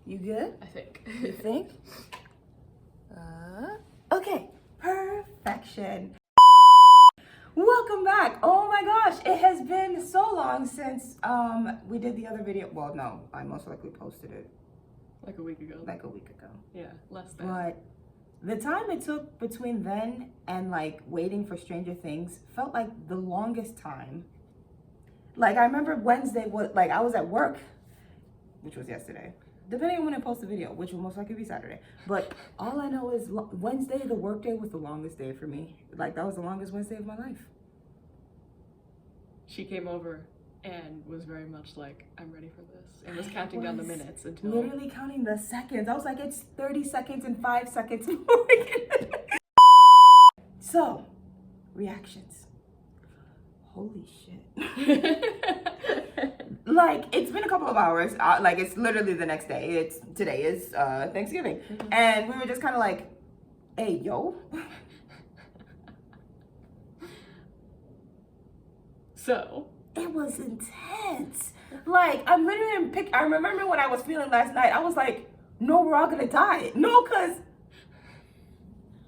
You good? I think. You think? Okay. Perfection. Welcome back. Oh my gosh, it has been so long since we did the other video. Well, no, I most likely posted it Like a week ago. Yeah, less than. But the time it took between then and like waiting for Stranger Things felt like the longest time. Like I remember Wednesday was like I was at work, which was yesterday. Depending on when I post the video, which will most likely be Saturday. But all I know is Wednesday, the work day, was the longest day for me. Like that was the longest Wednesday of my life. She came over and was very much like, I'm ready for this. And was counting down the minutes until... Literally counting the seconds. I was like, it's 30 seconds and 5 seconds. So, reactions. Holy shit. Like, it's been a couple of hours. Like, it's literally the next day. Today is Thanksgiving. Mm-hmm. And we were just kind of like, hey, yo. So? It was intense. Like, I remember when I was feeling last night, I was like, no, we're all gonna die. No, because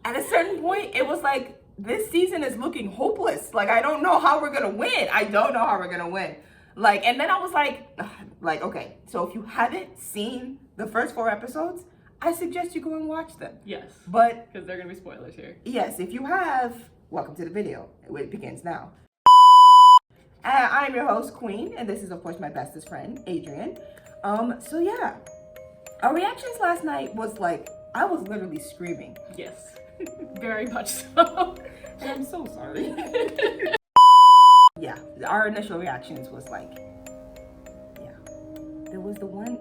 at a certain point, it was like, this season is looking hopeless. Like, I don't know how we're gonna win. Like, and then I was like, okay, so if you haven't seen the first 4 episodes, I suggest you go and watch them. Yes. But because they're gonna be spoilers here. Yes, if you have, welcome to the video. It begins now. I'm your host, Queen, and this is, of course, my bestest friend, Adrian. So yeah, our reactions last night was like, I was literally screaming. Yes, very much so. And I'm so sorry. Yeah, our initial reactions was like, yeah. There was the one,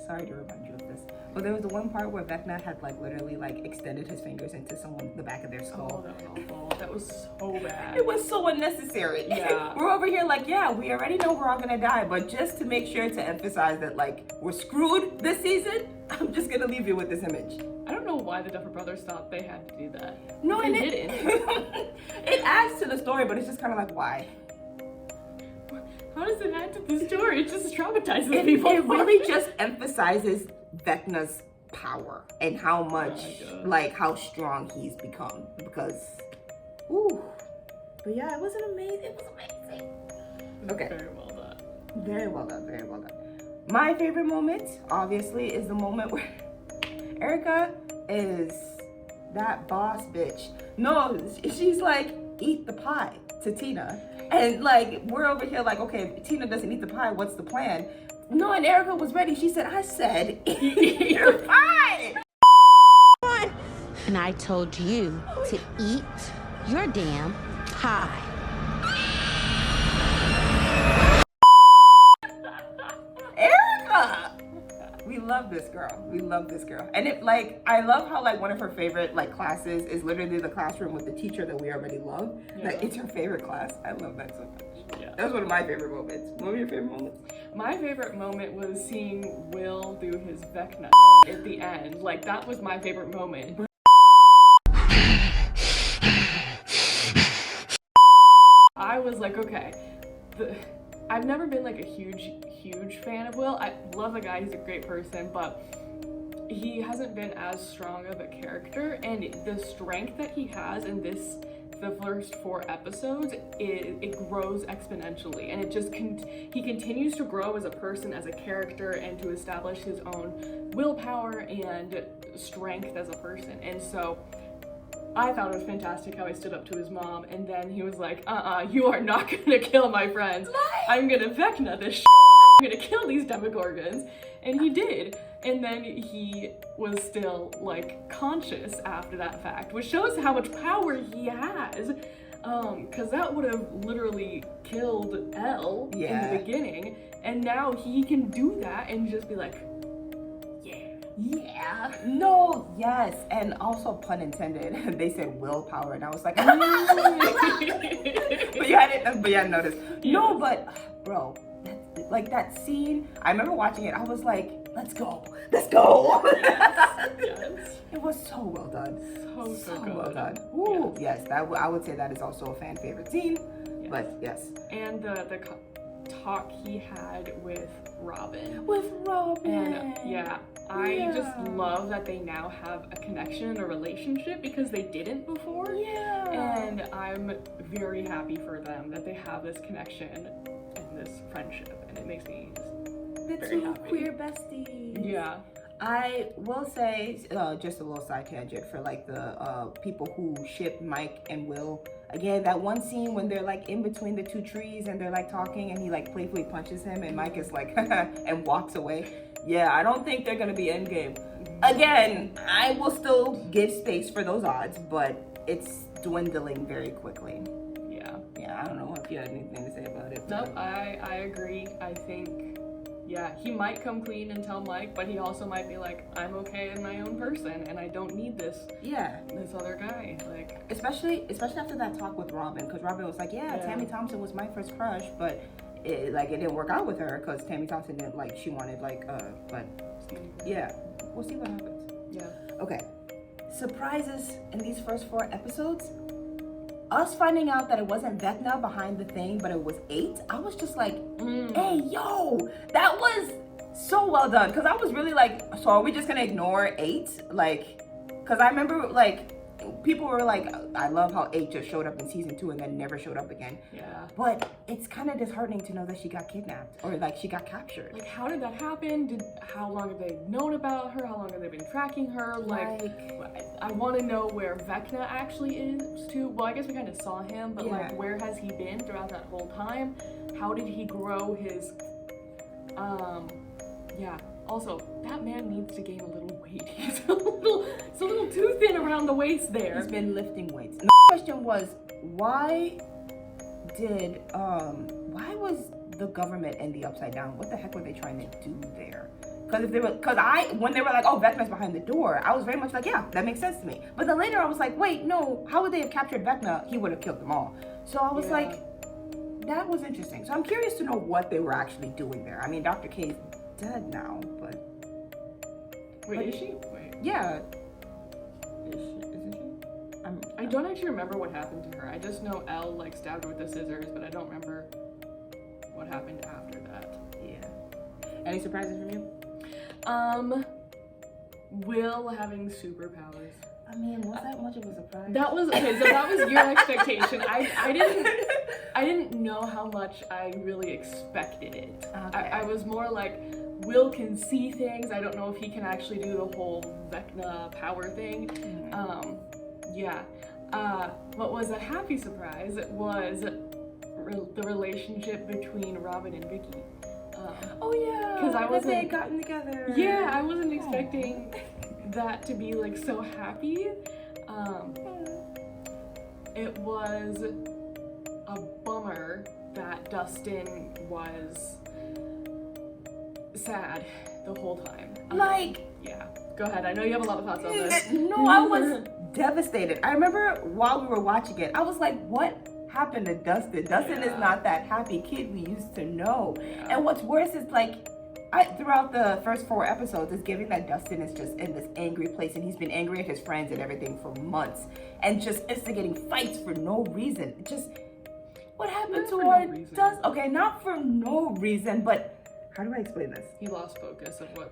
sorry to remind you of this, but there was the one part where Vecna had like literally like extended his fingers into the back of their skull. Oh, that was awful. That was so bad. It was so unnecessary. Yeah. We're over here like, yeah, we already know we're all gonna die, but just to make sure to emphasize that like we're screwed this season, I'm just gonna leave you with this image. I don't know why the Duffer Brothers thought they had to do that. No, they didn't. didn't. It adds to the story, but it's just kind of like, why? How does it add to the story? It just traumatizes people. It really just emphasizes Vecna's power and how much, like, how strong he's become. Because, ooh. But yeah, it was amazing. Okay. Very well done. Very well done. Very well done. My favorite moment, obviously, is the moment where Erica is that boss bitch. No, she's like, eat the pie to Tina. And like, we're over here like, okay, if Tina doesn't eat the pie, what's the plan? No, and Erica was ready. She said, I said, eat your pie. And I told you to eat your damn pie. Erica! We love this girl. We love this girl. And it like, I love how like one of her favorite like classes is literally the classroom with the teacher that we already love. Yeah. Like it's her favorite class. I love that so much. Yeah. That was one of my favorite moments. What were your favorite moments? My favorite moment was seeing Will do his Vecna at the end. Like that was my favorite moment. I was like, okay, I've never been like a huge fan of Will. I love the guy, he's a great person, but he hasn't been as strong of a character, and the strength that he has in the first 4 episodes, it grows exponentially, and it just he continues to grow as a person, as a character, and to establish his own willpower and strength as a person. And so I thought it was fantastic how he stood up to his mom, and then he was like, you are not gonna kill my friends. I'm gonna Vecna this shit. I'm gonna kill these Demogorgons. And he did. And then he was still, like, conscious after that fact, which shows how much power he has. Because that would have literally killed Elle in the beginning. And now he can do that and just be like, yeah. No, yes. And also, pun intended, they said willpower, and I was like, but yeah, I didn't notice. Yes. No, but bro, like that scene, I remember watching it, I was like, let's go. Yes. It was so well done. So good. Well done. Ooh, yes, I would say that is also a fan favorite scene. Yes. But yes. And talk he had with Robin. With Robin. And yeah, I just love that they now have a connection and a relationship because they didn't before. Yeah. And I'm very happy for them that they have this connection and this friendship, and it makes me just The very two happy. queer besties. Yeah. I will say, just a little side tangent for like the people who ship Mike and Will. Again, that one scene when they're like in between the two trees and they're like talking and he like playfully punches him and Mike is like and walks away. Yeah, I don't think they're gonna be endgame. Again, I will still give space for those odds, but it's dwindling very quickly. Yeah. Yeah, I don't know if you had anything to say about it. Nope, I agree. I think, yeah, he might come clean and tell Mike, but he also might be like, I'm okay in my own person and I don't need this other guy. Like, especially after that talk with Robin, because Robin was like, yeah, Tammy Thompson was my first crush, but it didn't work out with her because Tammy Thompson didn't like, she wanted like, but yeah, we'll see what happens. Yeah. Okay, surprises in these first 4 episodes. Us finding out that it wasn't Vecna behind the thing, but it was 8, I was just like, hey, yo, that was so well done. Because I was really like, so are we just going to ignore 8? Like, because I remember, like, people were like, I love how 8 just showed up in season 2 and then never showed up again. Yeah. But it's kind of disheartening to know that she got kidnapped or like she got captured. Like, how did that happen? How long have they known about her? How long have they been tracking her? Like I want to know where Vecna actually is too. Well, I guess we kind of saw him, but like, where has he been throughout that whole time? How did he grow his, yeah. Also, that man needs to gain a little weight. He's a little too thin around the waist there. He's been lifting weights. The question was, why was the government in the Upside Down? What the heck were they trying to do there? When they were like, oh, Vecna's behind the door, I was very much like, yeah, that makes sense to me. But then later I was like, wait, no, how would they have captured Vecna? He would have killed them all. So I was like, that was interesting. So I'm curious to know what they were actually doing there. I mean, Dr. K's dead now, but... Wait, is she? Wait. Yeah. Isn't she? I don't actually remember what happened to her. I just know Elle like stabbed her with the scissors, but I don't remember what happened after that. Yeah. Any surprises from you? Will having superpowers. I mean, was that much of a surprise? That was okay. So that was your expectation. I didn't know how much I really expected it. Okay. I was more like, Will can see things. I don't know if he can actually do the whole Vecna power thing. Yeah. What was a happy surprise was the relationship between Robin and Vicky. Oh yeah, because they had gotten together. Yeah, I wasn't expecting that to be like so happy. It was a bummer that Dustin was sad the whole time. Yeah, go ahead. I know you have a lot of thoughts on this. No, I was devastated. I remember while we were watching it, I was like, what happened to Dustin? Dustin is not that happy kid we used to know. And what's worse is like, throughout the first 4 episodes, it's giving that Dustin is just in this angry place and he's been angry at his friends and everything for months and just instigating fights for no reason. Just, what happened to our Dustin? Okay, not for no reason, but how do I explain this? He lost focus of what,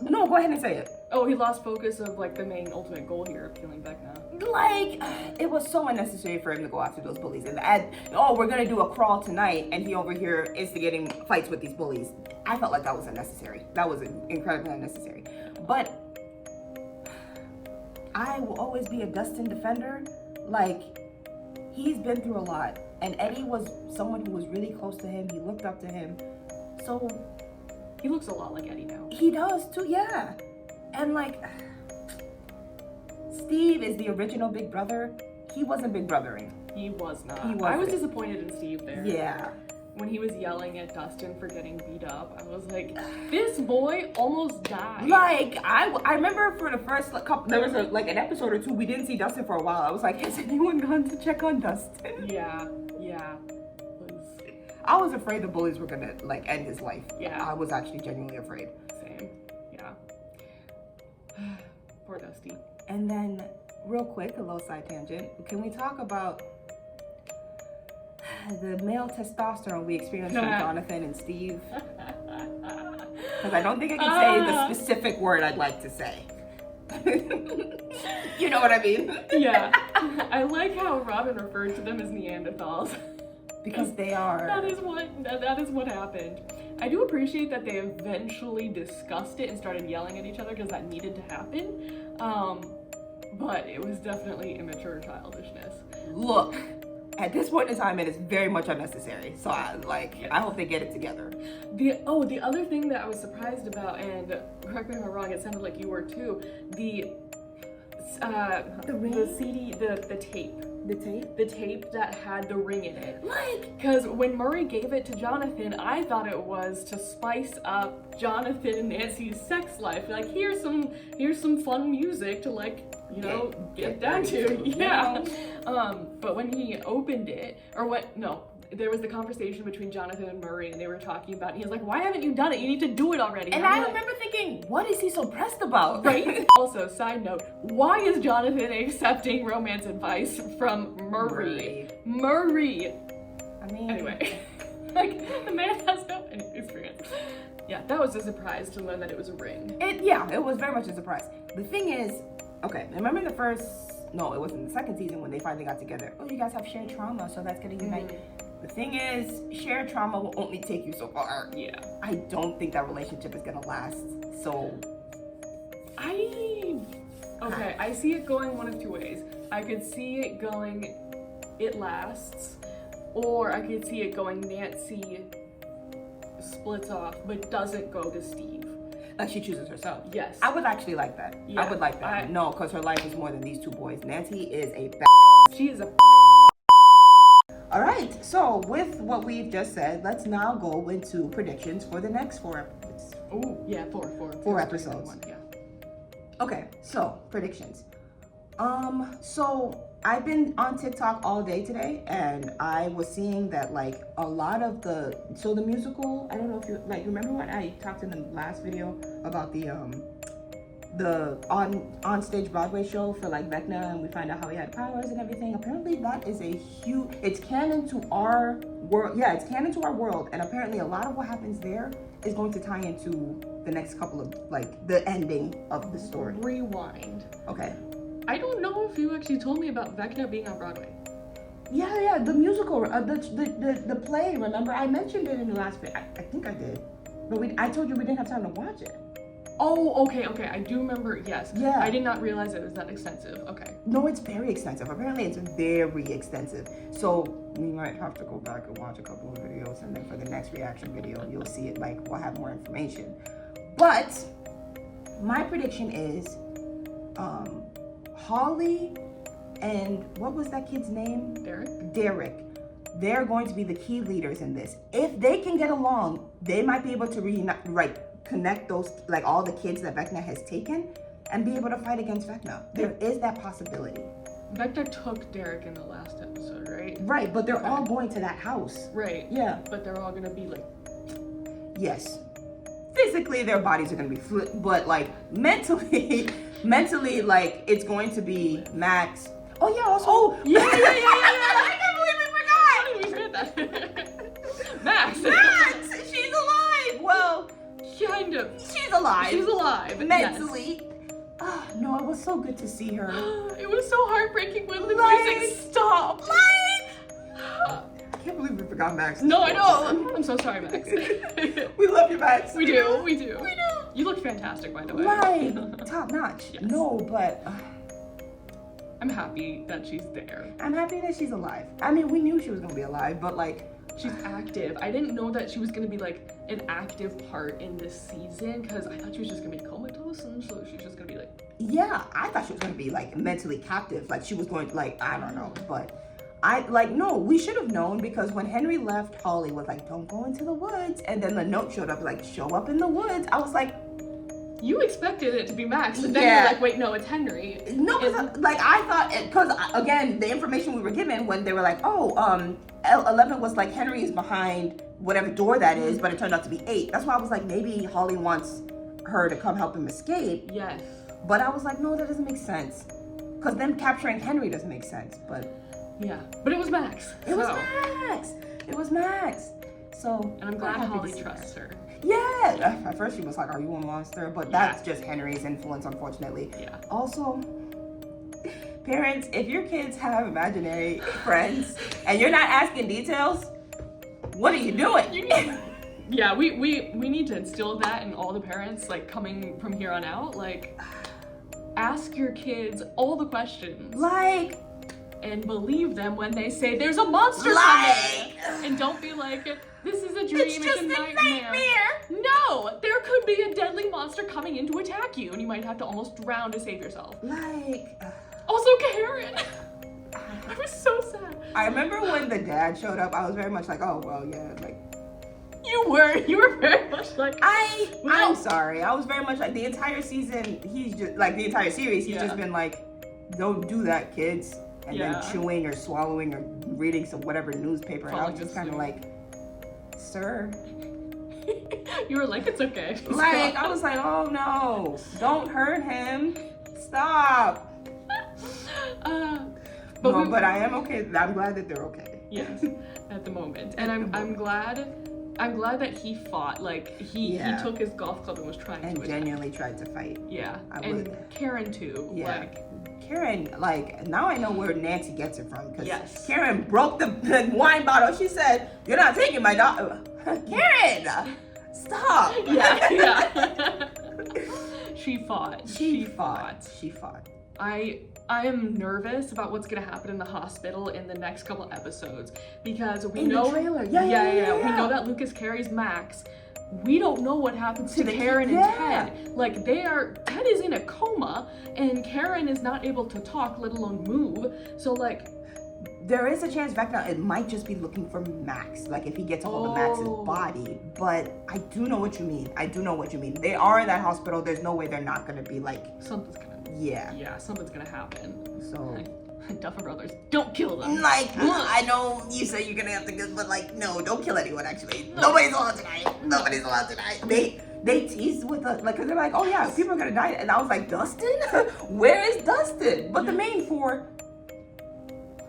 No, go ahead and say it. Oh, he lost focus of like the main ultimate goal here of killing Vecna. Like, it was so unnecessary for him to go after those bullies and add, oh, we're gonna do a crawl tonight and he over here instigating fights with these bullies. I felt like that was unnecessary. That was incredibly unnecessary. But I will always be a Dustin defender. Like, he's been through a lot and Eddie was someone who was really close to him. He looked up to him. So he looks a lot like Eddie now. He does too, yeah. And like, Steve is the original Big Brother. He wasn't Big Brothering. He was not. He wasn't. I was disappointed in Steve there. Yeah. When he was yelling at Dustin for getting beat up, I was like, this boy almost died. Like, I remember for the first couple, there was an episode or 2, we didn't see Dustin for a while. I was like, has anyone gone to check on Dustin? Yeah. I was afraid the bullies were gonna like end his life. Yeah. I was actually genuinely afraid. Same. Yeah. Poor Dusty. And then, real quick, a little side tangent. Can we talk about the male testosterone we experienced from Jonathan and Steve. Because I don't think I can say the specific word I'd like to say. You know what I mean? Yeah. I like how Robin referred to them as Neanderthals. Because they are. That is what happened. I do appreciate that they eventually discussed it and started yelling at each other because that needed to happen. But it was definitely immature childishness. Look, at this point in time, it is very much unnecessary. So I hope they get it together. The other thing that I was surprised about, and correct me if I'm wrong, it sounded like you were too, the CD, the tape. The tape? The tape that had the ring in it. Like, because when Murray gave it to Jonathan, I thought it was to spice up Jonathan and Nancy's sex life. Like, here's some fun music to, like, you know, get down to. Yeah. But when he opened it, there was the conversation between Jonathan and Murray, and they were talking about it. He was like, "Why haven't you done it? You need to do it already." And I remember thinking, what is he so pressed about? Right? Also, side note, why is Jonathan accepting romance advice from Murray? Murray! I mean... Anyway, like, the man has no experience. Yeah, that was a surprise to learn that it was a ring. It was very much a surprise. The thing is, okay, remember it was in the second season when they finally got together. Oh, you guys have shared trauma, so that's gonna unite. The thing is, shared trauma will only take you so far. Yeah. I don't think that relationship is gonna last. So, I see it going one of two ways. I could see it going, it lasts, or I could see it going, Nancy splits off, but doesn't go to Steve. Like she chooses herself. Yes. I would actually like that. Yeah, I would like that. No, because her life is more than these two boys. Nancy is a She is a All right, so with what we've just said, let's now go into predictions for the next 4 episodes. Oh, yeah, four. 4 episodes. Yeah. Okay, so predictions. So I've been on TikTok all day today, and I was seeing that like a lot of the musical. I don't know if you remember when I talked in the last video about the on stage Broadway show for like Vecna, and we find out how he had powers and everything. Apparently that is it's canon to our world. Yeah, it's canon to our world, and apparently a lot of what happens there is going to tie into the next couple of like the ending of the story. Rewind. Okay. I don't know if you actually told me about Vecna being on Broadway. Yeah, the musical, the play. Remember, I mentioned it in the last video. I think I did, but I told you we didn't have time to watch it. Oh, okay. I do remember, yes. Yeah. I did not realize it was that extensive. Okay. No, it's very extensive. Apparently, it's very extensive. So we might have to go back and watch a couple of videos, and then for the next reaction video, you'll see it. Like, we'll have more information. But my prediction is, Holly and what was that kid's name? Derek. They're going to be the key leaders in this. If they can get along, they might be able to connect those, like all the kids that Vecna has taken and be able to fight against Vecna. There is that possibility. Vecna took Derek in the last episode, right? Right, but they're all going to that house. Right. Yeah. But they're all gonna be like... Yes. Physically, their bodies are gonna be flipped, but like mentally, like it's going to be Max. Oh yeah, also. Oh, yeah. I can't believe we forgot. How did we forget that? Max! She's alive! Well, kind of. She's alive. She's alive. Mentally. Yes. Oh, no, it was so good to see her. It was so heartbreaking when the music stopped. I can't believe we forgot Max. No, I know. I'm so sorry, Max. We love you, Max. We do. You look fantastic, by the way. Right. Top notch. Yes. No, but... I'm happy that she's there. I'm happy that she's alive. I mean, we knew she was going to be alive, but like... She's active. I didn't know that she was going to be like an active part in this season, because I thought she was just going to be comatose, and so she's just going to be like... Yeah, I thought she was going to be like mentally captive. Like she was going to like, I don't know, but... no, we should have known, because when Henry left, Holly was like, don't go into the woods. And then the note showed up, like, show up in the woods. I was like... You expected it to be Max, and then you're like, wait, no, it's Henry. No, because, I thought, because, again, the information we were given when they were like, 11 was like, Henry is behind whatever door that is, but it turned out to be 8. That's why I was like, maybe Holly wants her to come help him escape. Yes. But I was like, no, that doesn't make sense. Because them capturing Henry doesn't make sense, but... Yeah, but it was Max. It was so- Max. It was Max. So, And I'm glad happy to Holly see trusts her. Yeah. At first she was like, "Are you a monster?" But that's just Henry's influence, unfortunately. Yeah. Also, parents, if your kids have imaginary friends and you're not asking details, what are you doing? You need, yeah, we need to instill that in all the parents, like coming from here on out. Like, ask your kids all the questions. Like, And believe them when they say there's a monster Like- coming. And don't be like, this is a dream, it's just a a nightmare. No, there could be a deadly monster coming in to attack you, and you might have to almost drown to save yourself. like. Also, Karen. I was so sad. I remember when the dad showed up, I was very much like, oh, well, yeah, like, You were very much like, I'm sorry. I was very much like the entire season, he's just, like the entire series, he's Yeah. just been like, don't do that, kids. And Yeah. then chewing or swallowing or reading some whatever newspaper. And I was Falling just kind of asleep. like, sir. you were like, it's okay. Like, I was like, oh no, don't hurt him. Stop. But No, we- but I am okay. I'm glad that they're okay. Yes, at the moment, and I'm glad that he fought. Like he Yeah. took his golf club and was trying And to attack. genuinely tried to fight. Yeah, I and would- Karen too. Yeah. Like, Karen, like, now I know where Nancy gets it from. Because Yes. Karen broke the wine bottle. She said, you're not taking my dog. Karen, stop. yeah. She fought. She fought. She fought. I am nervous about what's gonna happen in the hospital in the next couple episodes because we In the know trailer. Yeah. We know that Lucas carries Max. We don't know what happens to the Karen kid, and yeah. Ted. Like Ted is in a coma and Karen is not able to talk, let alone move. So like, There is a chance Vecna, it might just be looking for Max, like if he gets a hold of Max's Oh. body. But I do know what you mean. I do know what you mean. They are in that hospital. There's no way they're not gonna be like, something's gonna something's gonna happen. So, Duffer Brothers, don't kill them. like, I know you say you're gonna have to get, but like, no, don't kill anyone. Actually, nobody's allowed to die. Nobody's allowed to die. They teased with us, like, cause they're like, oh yeah, people are gonna die, and I was like, Dustin, where is Dustin? But the main four.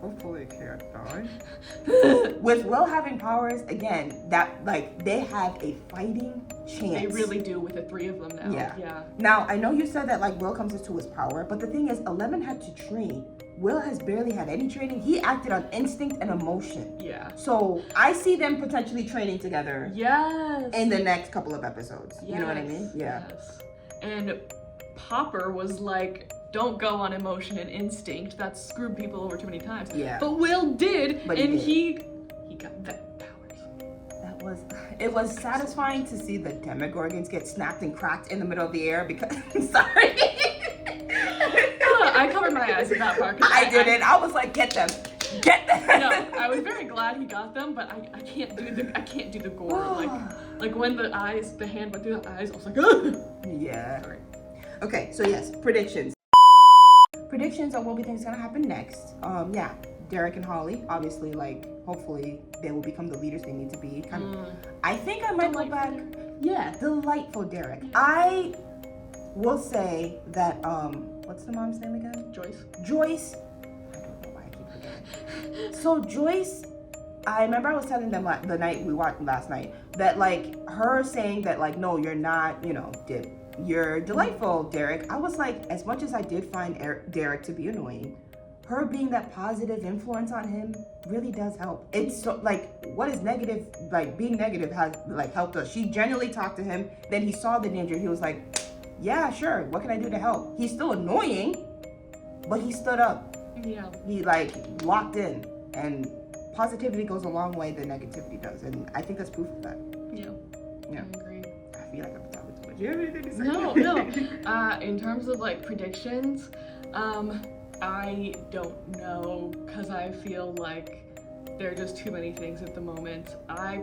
Hopefully can't die. With Will having powers, again, that, like, they have a fighting chance. They really do with the three of them now. Yeah. Now, I know you said that, like, Will comes into his power, but the thing is, Eleven had to train. Will has barely had any training. He acted on instinct and emotion. Yeah. So, I see them potentially training together Yes. in the next couple of episodes. You know what I mean? Yes, Yeah. Yes. And Popper was like, don't go on emotion and instinct. That's screwed people over too many times. Yeah. But Will did, But he and did. he got vet powers. It was satisfying to see the Demogorgons get snapped and cracked in the middle of the air because, sorry. I covered my eyes at that part. 'cause I didn't. I was like, get them. Get them. No, I was very glad he got them, but I can't do the gore. like when the hand went through the eyes, I was like, ugh. Yeah. Sorry. Okay, so yes, predictions. Predictions on what we think is gonna happen next. Yeah, Derek and Holly, obviously, like, hopefully they will become the leaders they need to be. I think I might go back. Yeah, delightful Derek. I will say that, what's the mom's name again? Joyce. Joyce. I don't know why I keep forgetting. So Joyce, I remember I was telling them the night we watched last night that, like, her saying that, like, no, you're not, you know, you're delightful, Derek. I was like, as much as I did find Derek to be annoying, her being that positive influence on him really does help. It's so, like, what is negative, like, being negative has, like, helped us. She genuinely talked to him, then he saw the danger, he was like, yeah, sure, what can I do to help? He's still annoying, but he stood up. Yeah. He, like, locked in, and positivity goes a long way than negativity does, and I think that's proof of that. Yeah. Yeah. I agree. I feel like I'm talking too much. Do you have anything to say? No. In terms of like predictions, I don't know because I feel like there are just too many things at the moment. I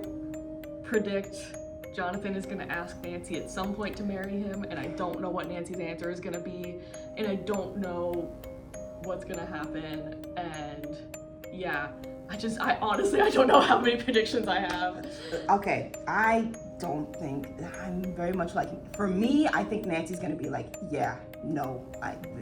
predict Jonathan is going to ask Nancy at some point to marry him, and I don't know what Nancy's answer is going to be, and I don't know what's going to happen, and yeah, I honestly don't know how many predictions I have. Okay, I don't think, I'm very much like, for me, I think Nancy's gonna be like, yeah, no,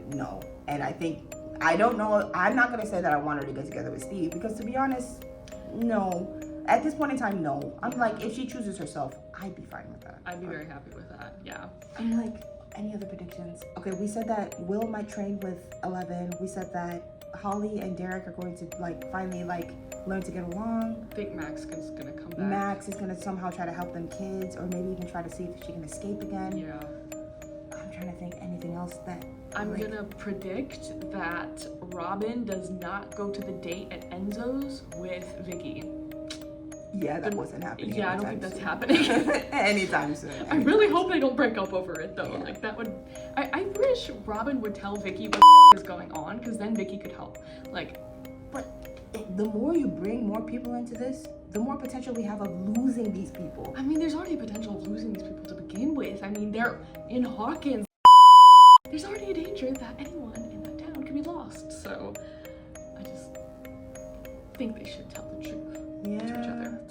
no. And I think I don't know. I'm not gonna say that I want her to get together with Steve because, to be honest, no. At this point in time, no. I'm like, if she chooses herself, I'd be fine with that. I'd be very happy with that. Yeah. I'm like, any other predictions? Okay, we said that Will might train with 11. We said that Holly and Derek are going to like finally like learn to get along. I think Max is gonna come back. Max is gonna somehow try to help them kids, or maybe even try to see if she can escape again. Yeah. I'm trying to think anything else that I'm gonna predict that Robin does not go to the date at Enzo's with Vicky. Yeah, that wasn't happening. Yeah, I don't think anytime that's soon. happening. Anytime soon. I really hope they don't break up over it though. Yeah. Like that would. I wish Robin would tell Vicky what is going on, because then Vicky could help. Like, But the more you bring more people into this, the more potential we have of losing these people. I mean, there's already potential of losing these people to begin with. I mean, they're in Hawkins. There's already a danger that anyone in that town could be lost. So, I just think they should tell the truth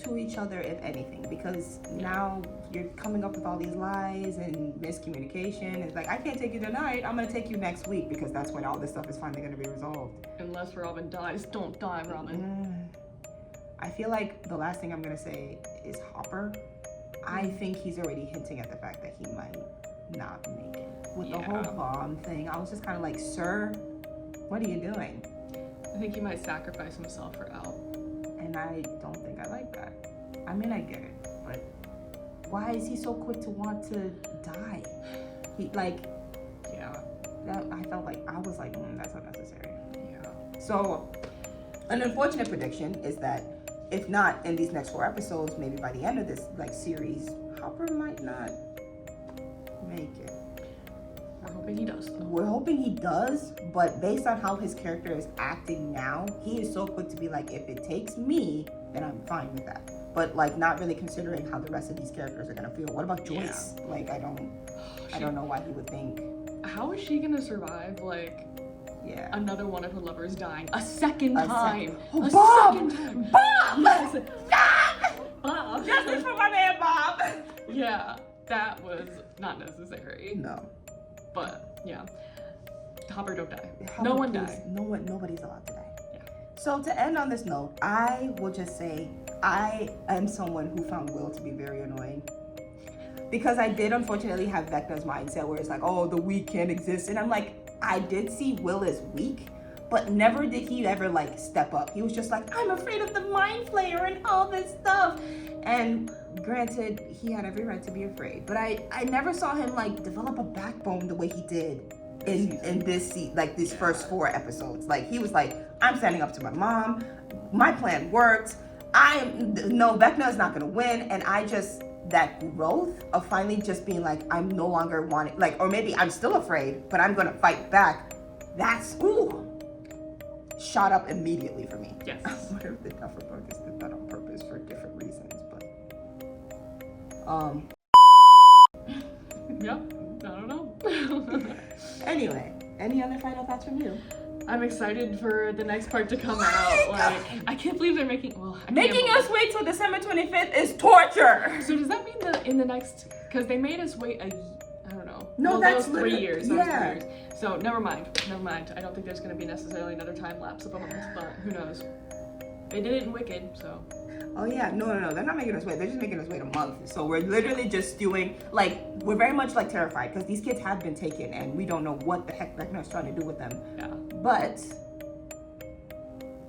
To each other, if anything, because now you're coming up with all these lies and miscommunication. It's like, I can't take you tonight, I'm gonna take you next week, because that's when all this stuff is finally gonna be resolved. Unless Robin dies, don't die, Robin. I feel like the last thing I'm gonna say is Hopper. I think he's already hinting at the fact that he might not make it. With the whole bomb thing, I was just kind of like, sir, what are you doing? I think he might sacrifice himself for Al. And I don't think I like that. I mean, I get it, but why is he so quick to want to die? He like, Yeah. that I felt like I was like, that's unnecessary. Yeah. So, an unfortunate prediction is that if not in these next 4 episodes, maybe by the end of this like series, Hopper might not make it. We're hoping he does, though. We're hoping he does, but based on how his character is acting now, he is so quick to be like, if it takes me, then I'm fine with that. But like, not really considering how the rest of these characters are gonna feel. What about Joyce? Like, I don't know why he would think. How is she gonna survive, like, Yeah. another one of her lovers dying a second time? Oh, A Bob! second time. Bob! Yes. Bob! Justice for my man Bob! Yeah, that was not necessary. No. But yeah, Hopper don't die. Hopper, No one please, die. Nobody's allowed to die. Yeah. So to end on this note, I will just say I am someone who found Will to be very annoying. Because I did unfortunately have Vecna's mindset where it's like, oh, the weak can't exist. And I'm like, I did see Will as weak, but never did he ever like step up. He was just like, I'm afraid of the Mind Flayer and all this stuff. And granted, he had every right to be afraid, but I never saw him like develop a backbone the way he did in this like these first 4 episodes. Like he was like, I'm standing up to my mom, my plan worked, no, Vecna is not gonna win. And I just, that growth of finally just being like, I'm no longer wanting, like, or maybe I'm still afraid, but I'm gonna fight back. That's, shot up immediately for me. Yes. I wonder if the Duffer Brothers did that on purpose for different reasons, but Yep. I don't know. anyway, any other final thoughts from you? I'm excited for the next part to come out. Like, I can't believe they're making. Well, I can't Making believe- us wait till December 25th is torture. So does that mean that in the next? Because they made us wait I don't know. No, well, that's that was 3 literally- years. That was yeah. 3 years. So never mind. I don't think there's going to be necessarily another time lapse of a month, but who knows? They did it in Wicked, so. Oh yeah, no, they're not making us wait. They're just making us wait a month. So we're literally just doing, like, we're very much like terrified because these kids have been taken and we don't know what the heck Vecna is trying to do with them. Yeah. But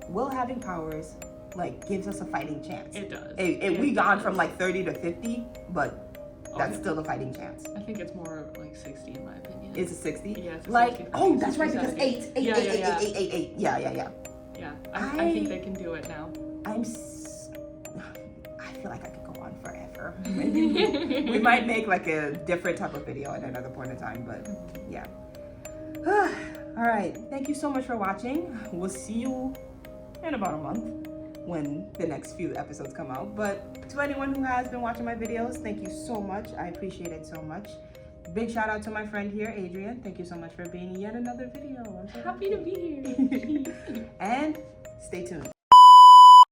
Will having powers, like, gives us a fighting chance. It does. We gone from like 30 to 50, but that's Okay. still a fighting chance. I think it's more like 60 in my opinion. Is it 60? Yeah, it's a like, 60. oh, that's right, 60, because 8. Yeah. Yeah. Yeah, I think they can do it now. I feel like I could go on forever. Maybe we might make like a different type of video at another point in time, but yeah. All right, thank you so much for watching. We'll see you in about a month when the next few episodes come out. But to anyone who has been watching my videos, thank you so much. I appreciate it so much. Big shout out to my friend here, Adrian. Thank you so much for being in yet another video. I'm so Happy to be here. and stay tuned.